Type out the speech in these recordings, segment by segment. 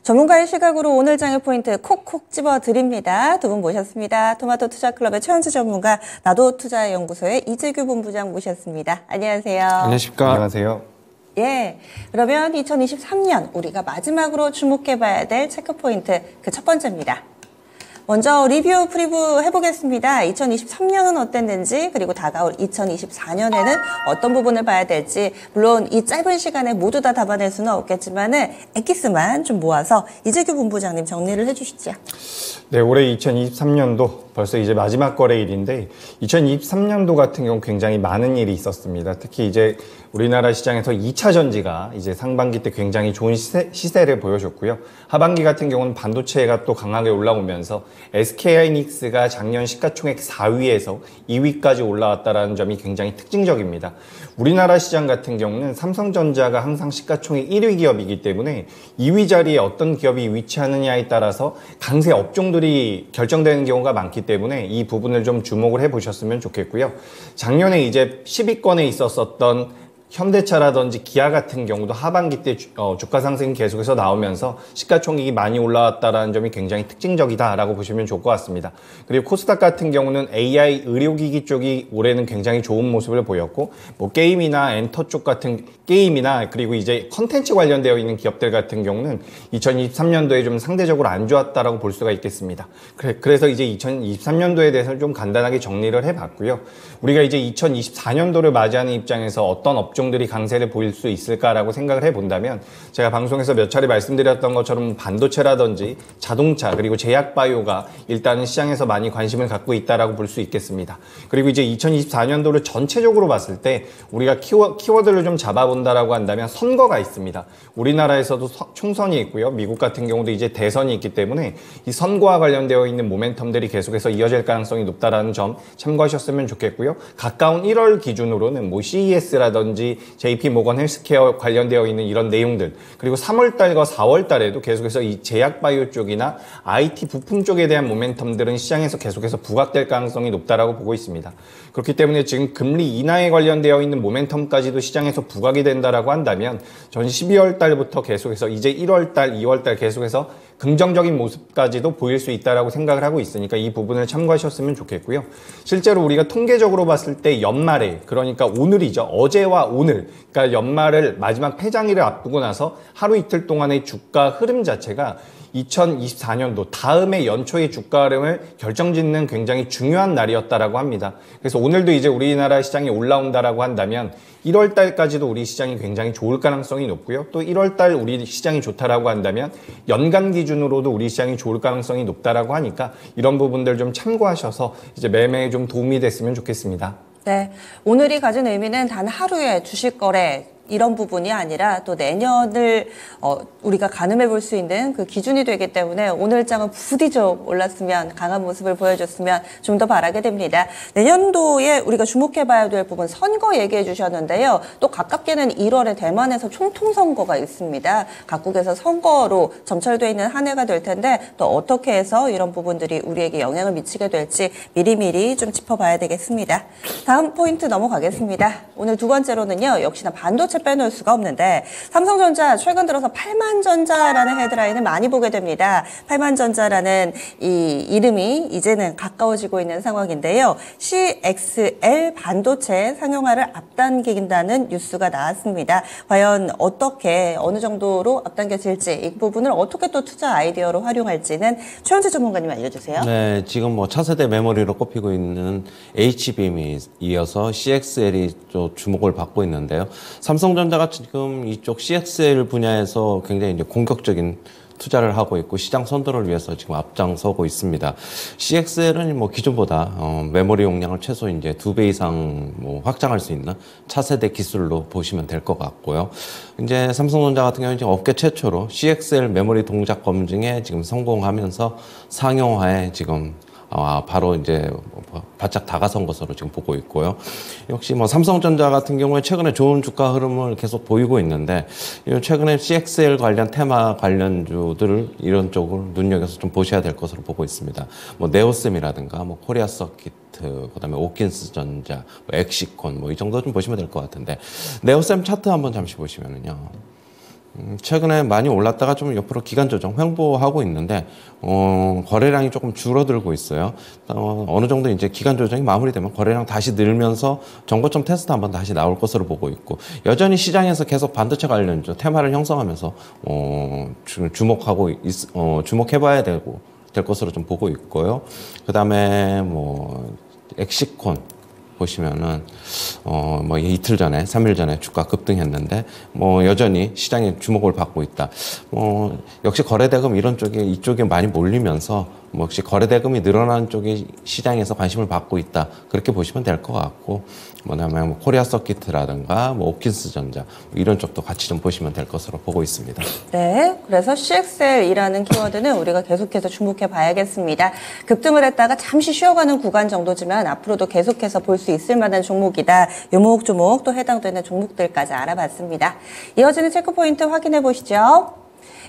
전문가의 시각으로 오늘 장의 포인트 콕콕 집어드립니다. 두 분 모셨습니다. 토마토 투자클럽의 최현수 전문가, 나도투자연구소의 이재규 본부장 모셨습니다. 안녕하세요. 안녕하십니까. 안녕하세요. 예, 그러면 2023년 우리가 마지막으로 주목해봐야 될 체크포인트 그 첫 번째입니다. 먼저 리뷰 프리뷰 해보겠습니다. 2023년은 어땠는지, 그리고 다가올 2024년에는 어떤 부분을 봐야 될지, 물론 이 짧은 시간에 모두 다 담아낼 수는 없겠지만은 엑기스만 좀 모아서 이재규 본부장님 정리를 해주시죠. 네, 올해 2023년도 벌써 이제 마지막 거래일인데 2023년도 같은 경우 굉장히 많은 일이 있었습니다. 특히 이제 우리나라 시장에서 2차 전지가 이제 상반기 때 굉장히 좋은 시세를 보여줬고요. 하반기 같은 경우는 반도체가 또 강하게 올라오면서 SK하이닉스가 작년 시가총액 4위에서 2위까지 올라왔다는 점이 굉장히 특징적입니다. 우리나라 시장 같은 경우는 삼성전자가 항상 시가총액 1위 기업이기 때문에 2위 자리에 어떤 기업이 위치하느냐에 따라서 강세 업종들이 결정되는 경우가 많기 때문에 이 부분을 좀 주목을 해보셨으면 좋겠고요. 작년에 이제 10위권에 있었던 현대차라든지 기아 같은 경우도 하반기 때 주가 상승이 계속해서 나오면서 시가총액이 많이 올라왔다는 점이 굉장히 특징적이다라고 보시면 좋을 것 같습니다. 그리고 코스닥 같은 경우는 AI 의료기기 쪽이 올해는 굉장히 좋은 모습을 보였고, 뭐 게임이나 엔터 쪽 같은 게임이나 그리고 이제 컨텐츠 관련되어 있는 기업들 같은 경우는 2023년도에 좀 상대적으로 안 좋았다라고 볼 수가 있겠습니다. 그래서 이제 2023년도에 대해서 좀 간단하게 정리를 해봤고요. 우리가 이제 2024년도를 맞이하는 입장에서 어떤 업종들이 강세를 보일 수 있을까라고 생각을 해본다면, 제가 방송에서 몇 차례 말씀드렸던 것처럼 반도체라든지 자동차 그리고 제약바이오가 일단은 시장에서 많이 관심을 갖고 있다라고 볼 수 있겠습니다. 그리고 이제 2024년도를 전체적으로 봤을 때 우리가 키워드를 좀 잡아본다라고 한다면 선거가 있습니다. 우리나라에서도 총선이 있고요. 미국 같은 경우도 이제 대선이 있기 때문에 이 선거와 관련되어 있는 모멘텀들이 계속해서 이어질 가능성이 높다라는 점 참고하셨으면 좋겠고요. 가까운 1월 기준으로는 뭐 CES라든지 JP모건 헬스케어 관련되어 있는 이런 내용들, 그리고 3월달과 4월달에도 계속해서 이 제약바이오 쪽이나 IT 부품 쪽에 대한 모멘텀들은 시장에서 계속해서 부각될 가능성이 높다라고 보고 있습니다. 그렇기 때문에 지금 금리 인하에 관련되어 있는 모멘텀까지도 시장에서 부각이 된다라고 한다면 전 12월 달부터 계속해서 이제 1월 달, 2월 달 계속해서 긍정적인 모습까지도 보일 수 있다라고 생각을 하고 있으니까 이 부분을 참고하셨으면 좋겠고요. 실제로 우리가 통계적으로 봤을 때 연말에, 그러니까 오늘이죠. 어제와 오늘, 그러니까 연말을 마지막 폐장일을 앞두고 나서 하루 이틀 동안의 주가 흐름 자체가 2024년도 다음해 연초의 주가 흐름을 결정짓는 굉장히 중요한 날이었다라고 합니다. 그래서 오늘도 이제 우리나라 시장이 올라온다라고 한다면 1월 달까지도 우리 시장이 굉장히 좋을 가능성이 높고요. 또 1월 달 우리 시장이 좋다라고 한다면 연간 기준으로도 우리 시장이 좋을 가능성이 높다라고 하니까 이런 부분들 좀 참고하셔서 이제 매매에 좀 도움이 됐으면 좋겠습니다. 네, 오늘이 가진 의미는 단 하루의 주식 거래 이런 부분이 아니라 또 내년을 우리가 가늠해 볼 수 있는 그 기준이 되기 때문에 오늘 장은 부디 좀 올랐으면, 강한 모습을 보여줬으면 좀 더 바라게 됩니다. 내년도에 우리가 주목해 봐야 될 부분 선거 얘기해 주셨는데요. 또 가깝게는 1월에 대만에서 총통선거가 있습니다. 각국에서 선거로 점철되어 있는 한 해가 될 텐데 또 어떻게 해서 이런 부분들이 우리에게 영향을 미치게 될지 미리미리 좀 짚어봐야 되겠습니다. 다음 포인트 넘어가겠습니다. 오늘 두 번째로는요. 역시나 반도체 빼놓을 수가 없는데 삼성전자 최근 들어서 8만전자라는 헤드라인을 많이 보게 됩니다. 8만전자라는 이 이름이 이제는 가까워지고 있는 상황인데요. CXL 반도체 상용화를 앞당긴다는 뉴스가 나왔습니다. 과연 어떻게 어느 정도로 앞당겨질지, 이 부분을 어떻게 또 투자 아이디어로 활용할지는 최현수 전문가님 알려주세요. 네, 지금 뭐 차세대 메모리로 꼽히고 있는 HBM이 이어서 CXL이 또 주목을 받고 있는데요. 삼성전자가 지금 이쪽 CXL 분야에서 굉장히 이제 공격적인 투자를 하고 있고 시장 선도를 위해서 지금 앞장서고 있습니다. CXL은 뭐 기존보다 메모리 용량을 최소 이제 2배 이상 뭐 확장할 수 있는 차세대 기술로 보시면 될 것 같고요. 이제 삼성전자 같은 경우는 이제 업계 최초로 CXL 메모리 동작 검증에 지금 성공하면서 상용화에 지금 바로 이제 바짝 다가선 것으로 지금 보고 있고요. 역시 뭐 삼성전자 같은 경우에 최근에 좋은 주가 흐름을 계속 보이고 있는데, 최근에 CXL 관련 테마 관련주들을 이런 쪽을 눈여겨서 좀 보셔야 될 것으로 보고 있습니다. 뭐 네오셈이라든가 뭐 코리아 서키트, 그다음에 오킨스 전자, 뭐 엑시콘 뭐 이 정도 좀 보시면 될 것 같은데, 네오셈 차트 한번 잠시 보시면은요. 최근에 많이 올랐다가 좀 옆으로 기간 조정 횡보하고 있는데 거래량이 조금 줄어들고 있어요. 어느 정도 이제 기간 조정이 마무리되면 거래량 다시 늘면서 정고점 테스트 한번 다시 나올 것으로 보고 있고, 여전히 시장에서 계속 반도체 관련주 테마를 형성하면서 주목해봐야 될 것으로 좀 보고 있고요. 그다음에 엑시콘 보시면은 이틀 전에 3일 전에 주가 급등했는데 여전히 시장에 주목을 받고 있다. 역시 거래대금 이쪽에 많이 몰리면서 역시 거래대금이 늘어나는 쪽이 시장에서 관심을 받고 있다, 그렇게 보시면 될 것 같고, 그다음에 코리아 서키트라든가 오킨스전자 이런 쪽도 같이 좀 보시면 될 것으로 보고 있습니다. 네, 그래서 CXL이라는 키워드는 우리가 계속해서 주목해 봐야겠습니다. 급등을 했다가 잠시 쉬어가는 구간 정도지만 앞으로도 계속해서 볼 수 있을 만한 종목이다. 요목조목 또 해당되는 종목들까지 알아봤습니다. 이어지는 체크포인트 확인해 보시죠.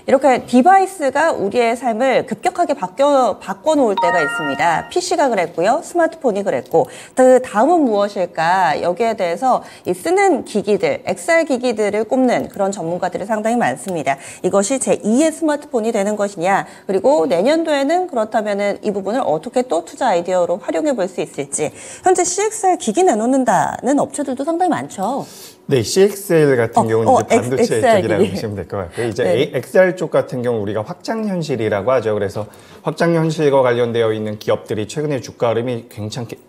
이렇게 디바이스가 우리의 삶을 급격하게 바꿔놓을 때가 있습니다. PC가 그랬고요. 스마트폰이 그랬고, 그 다음은 무엇일까? 여기에 대해서 이 쓰는 기기들, XR 기기들을 꼽는 그런 전문가들이 상당히 많습니다. 이것이 제2의 스마트폰이 되는 것이냐, 그리고 내년도에는 그렇다면은 이 부분을 어떻게 또 투자 아이디어로 활용해 볼 수 있을지. 현재 CXR 기기 내놓는다는 업체들도 상당히 많죠. 네, CXL 같은 경우는 이제 반도체 XR 쪽이라고 기기. 보시면 될 것 같고요. 이제 네. XR 쪽 같은 경우 우리가 확장현실이라고 하죠. 그래서 확장현실과 관련되어 있는 기업들이 최근에 주가 흐름이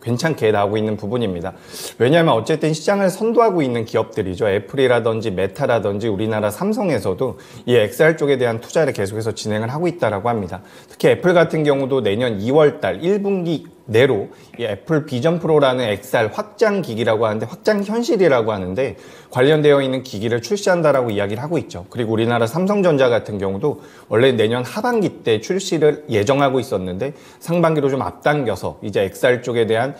괜찮게 나오고 있는 부분입니다. 왜냐하면 어쨌든 시장을 선도하고 있는 기업들이죠. 애플이라든지 메타라든지 우리나라 삼성에서도 이 XR 쪽에 대한 투자를 계속해서 진행을 하고 있다라고 합니다. 특히 애플 같은 경우도 내년 2월 달 1분기 내로 이 애플 비전 프로라는 XR 확장 기기라고 하는데, 확장 현실이라고 하는데 관련되어 있는 기기를 출시한다라고 이야기를 하고 있죠. 그리고 우리나라 삼성전자 같은 경우도 원래 내년 하반기 때 출시를 예정하고 있었는데 상반기로 좀 앞당겨서 이제 XR 쪽에 대한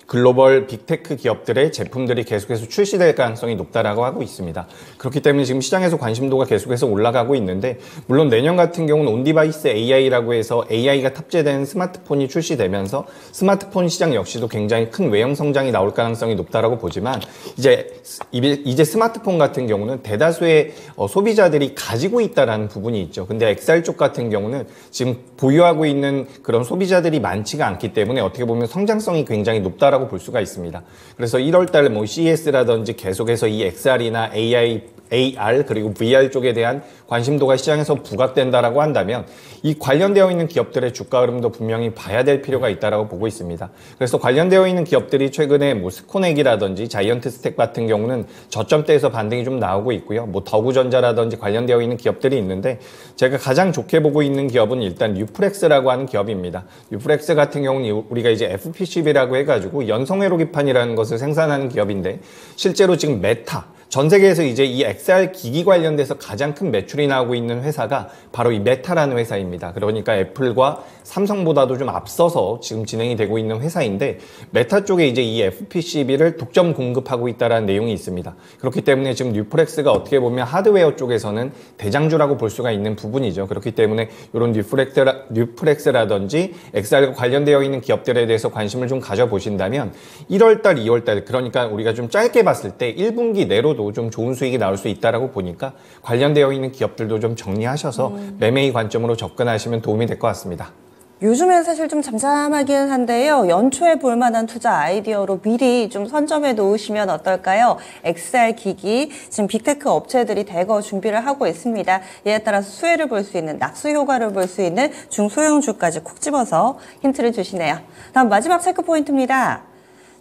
글로벌 빅테크 기업들의 제품들이 계속해서 출시될 가능성이 높다라고 하고 있습니다. 그렇기 때문에 지금 시장에서 관심도가 계속해서 올라가고 있는데, 물론 내년 같은 경우는 온디바이스 AI라고 해서 AI가 탑재된 스마트폰이 출시되면서 스마트폰 시장 역시도 굉장히 큰 외형 성장이 나올 가능성이 높다라고 보지만, 이제 스마트폰 같은 경우는 대다수의 소비자들이 가지고 있다라는 부분이 있죠. 근데 XR 쪽 같은 경우는 지금 보유하고 있는 그런 소비자들이 많지가 않기 때문에 어떻게 보면 성장성이 굉장히 높다라고 볼 수가 있습니다. 그래서 1월달 CES라든지 계속해서 이 XR이나 AR 그리고 VR 쪽에 대한 관심도가 시장에서 부각된다라고 한다면 이 관련되어 있는 기업들의 주가 흐름도 분명히 봐야 될 필요가 있다라고 보고 있습니다. 그래서 관련되어 있는 기업들이 최근에 스코넥이라든지 자이언트 스택 같은 경우는 저점대에서 반등이 좀 나오고 있고요. 더구전자라든지 관련되어 있는 기업들이 있는데, 제가 가장 좋게 보고 있는 기업은 일단 뉴프렉스라고 하는 기업입니다. 뉴프렉스 같은 경우는 우리가 이제 FPCB라고 해가지고 연성회로기판이라는 것을 생산하는 기업인데, 실제로 지금 메타, 전 세계에서 이제 이 XR 기기 관련돼서 가장 큰 매출이 나오고 있는 회사가 바로 이 메타라는 회사입니다. 그러니까 애플과 삼성보다도 좀 앞서서 지금 진행이 되고 있는 회사인데, 메타 쪽에 이제 이 FPCB를 독점 공급하고 있다는 내용이 있습니다. 그렇기 때문에 지금 뉴프렉스가 어떻게 보면 하드웨어 쪽에서는 대장주라고 볼 수가 있는 부분이죠. 그렇기 때문에 이런 뉴프렉스라든지 XR과 관련되어 있는 기업들에 대해서 관심을 좀 가져보신다면 1월달, 2월달, 그러니까 우리가 좀 짧게 봤을 때 1분기 내로도 좀 좋은 수익이 나올 수 있다라고 보니까 관련되어 있는 기업들도 좀 정리하셔서 매매의 관점으로 접근하시면 도움이 될 것 같습니다. 요즘엔 사실 좀 잠잠하긴 한데요. 연초에 볼 만한 투자 아이디어로 미리 좀 선점해 놓으시면 어떨까요? XR 기기, 지금 빅테크 업체들이 대거 준비를 하고 있습니다. 이에 따라서 수혜를 볼 수 있는, 낙수 효과를 볼 수 있는 중소형주까지 콕 집어서 힌트를 주시네요. 다음 마지막 체크 포인트입니다.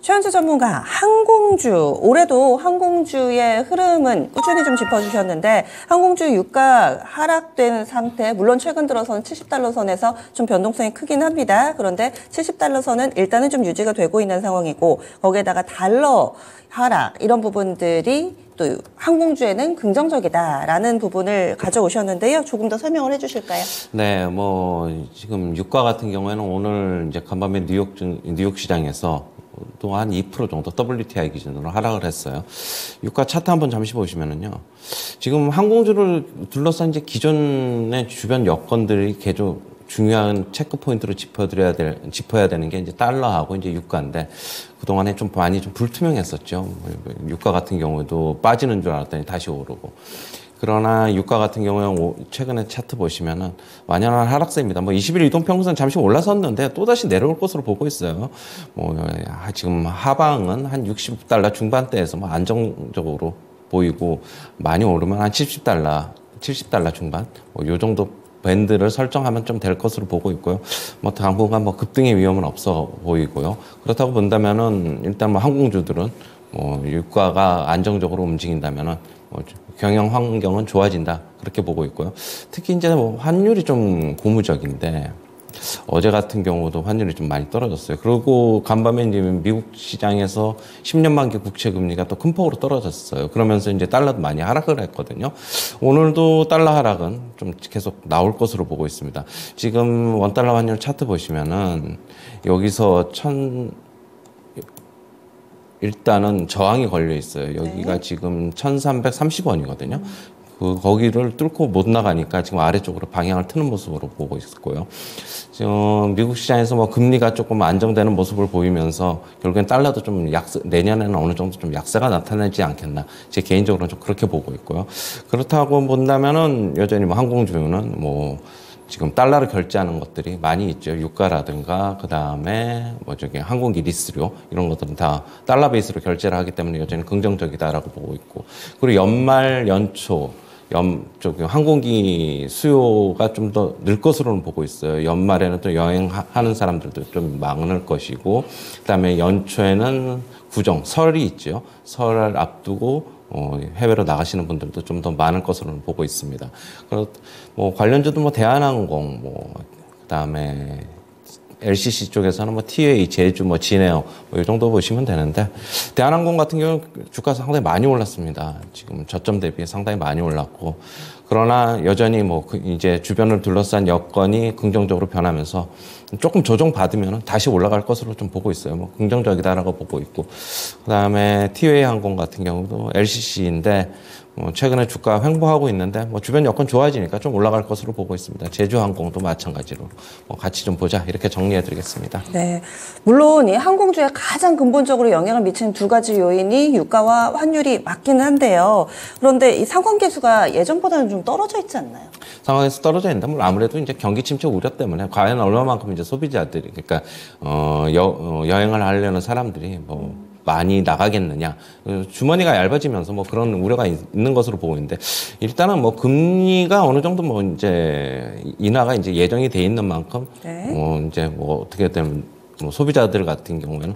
최현수 전문가, 항공주. 올해도 항공주의 흐름은 꾸준히 좀 짚어주셨는데, 항공주 유가 하락된 상태, 물론 최근 들어서는 70달러 선에서 좀 변동성이 크긴 합니다. 그런데 70달러 선은 일단은 좀 유지가 되고 있는 상황이고, 거기에다가 달러 하락, 이런 부분들이 또 항공주에는 긍정적이다라는 부분을 가져오셨는데요. 조금 더 설명을 해주실까요? 네, 지금 유가 같은 경우에는 오늘 이제 간밤에 뉴욕 시장에서 또 한 2% 정도 WTI 기준으로 하락을 했어요. 유가 차트 한번 잠시 보시면은요. 지금 항공주를 둘러싼 이제 기존의 주변 여건들이 계속 중요한 체크 포인트로 짚어야 되는 게 이제 달러하고 이제 유가인데, 그동안에 좀 많이 좀 불투명했었죠. 유가 같은 경우에도 빠지는 줄 알았더니 다시 오르고. 그러나 유가 같은 경우에 최근에 차트 보시면은 완연한 하락세입니다. 뭐 20일 이동평균선 잠시 올라섰는데 또다시 내려올 것으로 보고 있어요. 뭐 지금 하방은 한 60달러 중반대에서 뭐 안정적으로 보이고 많이 오르면 한 70달러 중반 뭐 요 정도 밴드를 설정하면 좀 될 것으로 보고 있고요. 뭐 당분간 뭐 급등의 위험은 없어 보이고요. 그렇다고 본다면은 일단 뭐 항공주들은 뭐 유가가 안정적으로 움직인다면은 뭐 경영 환경은 좋아진다 그렇게 보고 있고요. 특히 이제 뭐 환율이 좀 고무적인데 어제 같은 경우도 환율이 좀 많이 떨어졌어요. 그리고 간밤에 이제 미국 시장에서 10년 만기 국채 금리가 또 큰 폭으로 떨어졌어요. 그러면서 이제 달러도 많이 하락을 했거든요. 오늘도 달러 하락은 좀 계속 나올 것으로 보고 있습니다. 지금 원달러 환율 차트 보시면은 여기서 일단은 저항이 걸려 있어요. 여기가 네. 지금 1330원이거든요. 거기를 뚫고 못 나가니까 지금 아래쪽으로 방향을 트는 모습으로 보고 있고요. 지금 미국 시장에서 뭐 금리가 조금 안정되는 모습을 보이면서 결국엔 달러도 좀 내년에는 어느 정도 좀 약세가 나타나지 않겠나. 제 개인적으로는 좀 그렇게 보고 있고요. 그렇다고 본다면은 여전히 뭐 항공주는 뭐 지금 달러를 결제하는 것들이 많이 있죠. 유가라든가 그다음에 뭐 저기 항공기 리스료 이런 것들은 다 달러 베이스로 결제를 하기 때문에 여전히 긍정적이다라고 보고 있고, 그리고 연말 연초 저기 항공기 수요가 좀 더 늘 것으로는 보고 있어요. 연말에는 또 여행하는 사람들도 좀 많을 것이고, 그다음에 연초에는 설이 있죠. 설을 앞두고 해외로 나가시는 분들도 좀 더 많을 것으로 보고 있습니다. 뭐 관련주도 뭐 대한항공, 그다음에 LCC 쪽에서는 뭐 TA, 제주, 진에어 이 정도 보시면 되는데, 대한항공 같은 경우 주가 상당히 많이 올랐습니다. 지금 저점 대비 상당히 많이 올랐고, 그러나 여전히 이제 주변을 둘러싼 여건이 긍정적으로 변하면서 조금 조정받으면 다시 올라갈 것으로 좀 보고 있어요. 긍정적이다라고 보고 있고, 그다음에 티웨이 항공 같은 경우도 LCC인데 최근에 주가 횡보하고 있는데 주변 여건 좋아지니까 좀 올라갈 것으로 보고 있습니다. 제주항공도 마찬가지로 같이 좀 보자 이렇게 정리해드리겠습니다. 네, 물론 이 항공주에 가장 근본적으로 영향을 미치는 두 가지 요인이 유가와 환율이 맞기는 한데요. 그런데 이 상관계수가 예전보다는 좀 떨어져 있지 않나요? 상황에서 떨어져 있는데 아무래도 이제 경기 침체 우려 때문에 과연 얼마만큼 이제 소비자들이, 그러니까 여행을 하려는 사람들이 많이 나가겠느냐, 주머니가 얇아지면서 그런 우려가 있는 것으로 보고 있는데, 일단은 금리가 어느 정도 이제 인하가 이제 예정이 돼 있는 만큼 네. 이제 어떻게 되면 소비자들 같은 경우에는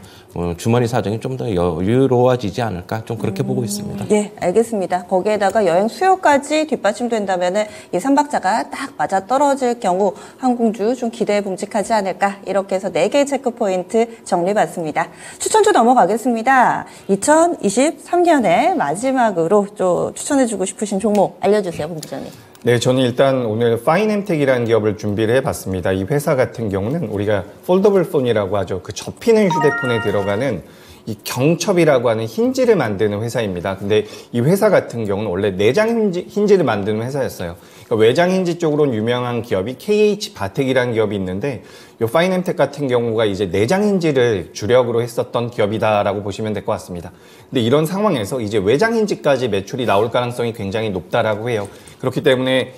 주머니 사정이 좀 더 여유로워지지 않을까, 좀 그렇게 보고 있습니다. 네, 알겠습니다. 거기에다가 여행 수요까지 뒷받침된다면은 이 3박자가 딱 맞아 떨어질 경우 항공주 좀 기대에 봄직하지 않을까, 이렇게 해서 4개의 체크 포인트 정리받습니다. 추천주 넘어가겠습니다. 2023년에 마지막으로 좀 추천해주고 싶으신 종목 알려주세요, 본 부장님. 네, 저는 일단 오늘 파인엠텍이라는 기업을 준비를 해봤습니다. 이 회사 같은 경우는 우리가 폴더블 폰이라고 하죠. 그 접히는 휴대폰에 들어가는 이 경첩이라고 하는 힌지를 만드는 회사입니다. 근데 이 회사 같은 경우는 원래 내장 힌지를 만드는 회사였어요. 그러니까 외장 힌지 쪽으로는 유명한 기업이 KH바텍이라는 기업이 있는데, 이 파인엠텍 같은 경우가 이제 내장 힌지를 주력으로 했었던 기업이다라고 보시면 될 것 같습니다. 근데 이런 상황에서 이제 외장 힌지까지 매출이 나올 가능성이 굉장히 높다라고 해요. 그렇기 때문에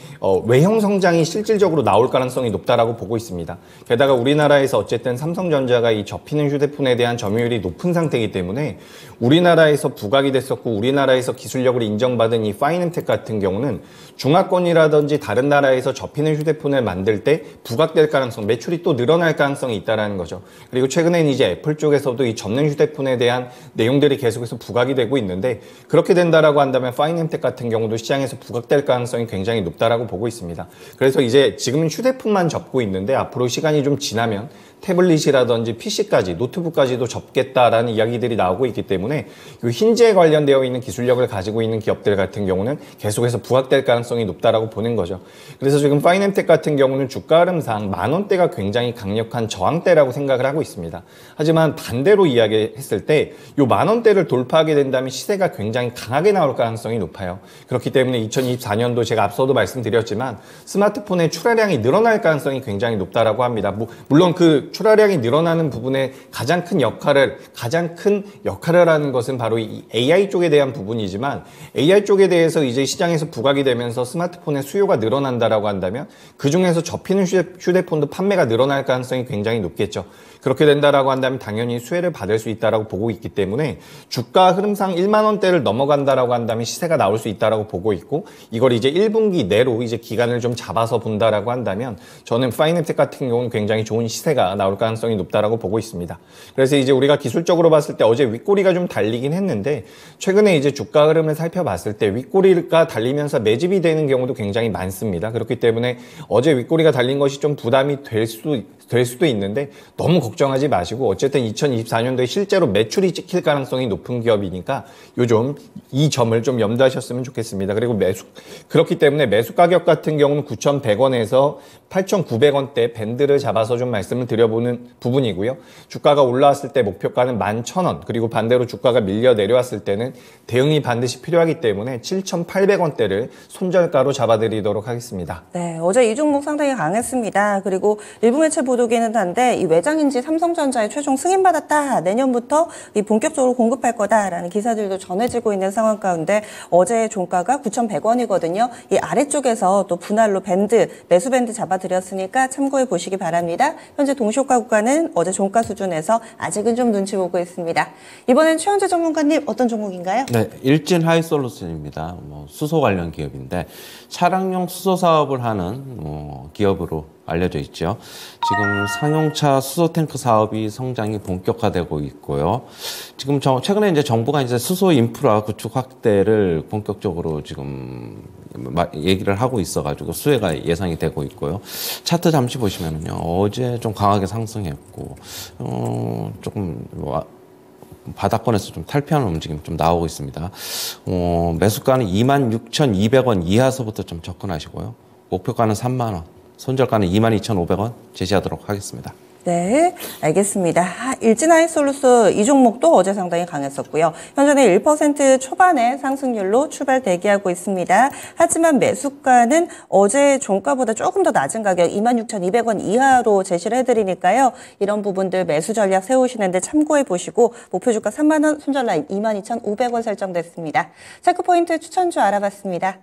외형 성장이 실질적으로 나올 가능성이 높다라고 보고 있습니다. 게다가 우리나라에서 어쨌든 삼성전자가 이 접히는 휴대폰에 대한 점유율이 높은 상태이기 때문에 우리나라에서 부각이 됐었고, 우리나라에서 기술력을 인정받은 이 파인엠텍 같은 경우는 중화권이라든지 다른 나라에서 접히는 휴대폰을 만들 때 부각될 가능성, 매출이 또 늘어날 가능성이 있다라는 거죠. 그리고 최근에는 이제 애플 쪽에서도 이 접는 휴대폰에 대한 내용들이 계속해서 부각이 되고 있는데, 그렇게 된다라고 한다면 파인엠텍 같은 경우도 시장에서 부각될 가능성이 굉장히 높다라고 보고 있습니다. 그래서 이제 지금은 휴대폰만 접고 있는데, 앞으로 시간이 좀 지나면 태블릿이라든지 PC까지, 노트북까지도 접겠다라는 이야기들이 나오고 있기 때문에 이 힌지에 관련되어 있는 기술력을 가지고 있는 기업들 같은 경우는 계속해서 부각될 가능성이 높다라고 보는 거죠. 그래서 지금 파인엠텍 같은 경우는 주가 흐름상 10,000원대가 굉장히 강력한 저항대라고 생각을 하고 있습니다. 하지만 반대로 이야기했을 때 이 10,000원대를 돌파하게 된다면 시세가 굉장히 강하게 나올 가능성이 높아요. 그렇기 때문에 2024년도 제가 앞서도 말씀드렸지만 스마트폰의 출하량이 늘어날 가능성이 굉장히 높다라고 합니다. 물론 그 출하량이 늘어나는 부분에 가장 큰 역할을 하는 것은 바로 이 AI 쪽에 대한 부분이지만 AI 쪽에 대해서 이제 시장에서 부각이 되면서 스마트폰의 수요가 늘어난다라고 한다면 그 중에서 접히는 휴대폰도 판매가 늘어날 가능성이 굉장히 높겠죠. 그렇게 된다라고 한다면 당연히 수혜를 받을 수 있다라고 보고 있기 때문에 주가 흐름상 1만 원대를 넘어간다라고 한다면 시세가 나올 수 있다라고 보고 있고 이걸 이제 1분기 내로 이제 기간을 좀 잡아서 본다라고 한다면 저는 파이낸텍 같은 경우는 굉장히 좋은 시세가 나올 가능성이 높다라고 보고 있습니다. 그래서 이제 우리가 기술적으로 봤을 때 어제 윗꼬리가 좀 달리긴 했는데 최근에 이제 주가 흐름을 살펴봤을 때 윗꼬리가 달리면서 매집이 되는 경우도 굉장히 많습니다. 그렇기 때문에 어제 윗꼬리가 달린 것이 좀 부담이 될 수도 있는데 너무 걱정하지 마시고 어쨌든 2024년도에 실제로 매출이 찍힐 가능성이 높은 기업이니까 요즘 이 점을 좀 염두하셨으면 좋겠습니다. 그리고 그렇기 때문에 매수 가격 같은 경우는 9,100원에서 8,900원대 밴드를 잡아서 좀 말씀을 드려보는 부분이고요. 주가가 올라왔을 때 목표가는 11,000원 그리고 반대로 주가가 밀려 내려왔을 때는 대응이 반드시 필요하기 때문에 7,800원대를 손절가로 잡아드리도록 하겠습니다. 네, 어제 이 종목 상당히 강했습니다. 그리고 일부 매체 보도기는 한데 이 외장인지 삼성전자에 최종 승인받았다. 내년부터 이 본격적으로 공급할 거다라는 기사들도 전해지고 있는 상황 가운데 어제 종가가 9,100원이거든요. 이 아래쪽에서 또 분할로 매수 밴드 잡아드렸으니까 참고해 보시기 바랍니다. 현재 동시효과 구간은 어제 종가 수준에서 아직은 좀 눈치 보고 있습니다. 이번엔 최현재 전문가님 어떤 종목인가요? 네, 일진 하이솔루션입니다. 수소 관련 기업인데 차량용 수소 사업을 하는 기업으로 알려져 있죠. 지금 상용차 수소 탱크 사업이 성장이 본격화되고 있고요. 지금 최근에 이제 정부가 이제 수소 인프라 구축 확대를 본격적으로 지금 얘기를 하고 있어가지고 수혜가 예상이 되고 있고요. 차트 잠시 보시면은요, 어제 좀 강하게 상승했고, 조금 바닥권에서 좀 탈피하는 움직임 좀 나오고 있습니다. 매수가는 26,200원 이하서부터 좀 접근하시고요. 목표가는 3만 원. 손절가는 22,500원 제시하도록 하겠습니다. 네, 알겠습니다. 일진하이솔루스 이 종목도 어제 상당히 강했었고요. 현재는 1% 초반의 상승률로 출발 대기하고 있습니다. 하지만 매수가는 어제 종가보다 조금 더 낮은 가격 26,200원 이하로 제시를 해드리니까요. 이런 부분들 매수 전략 세우시는데 참고해 보시고 목표 주가 3만 원, 손절 라인 22,500원 설정됐습니다. 체크포인트 추천주 알아봤습니다.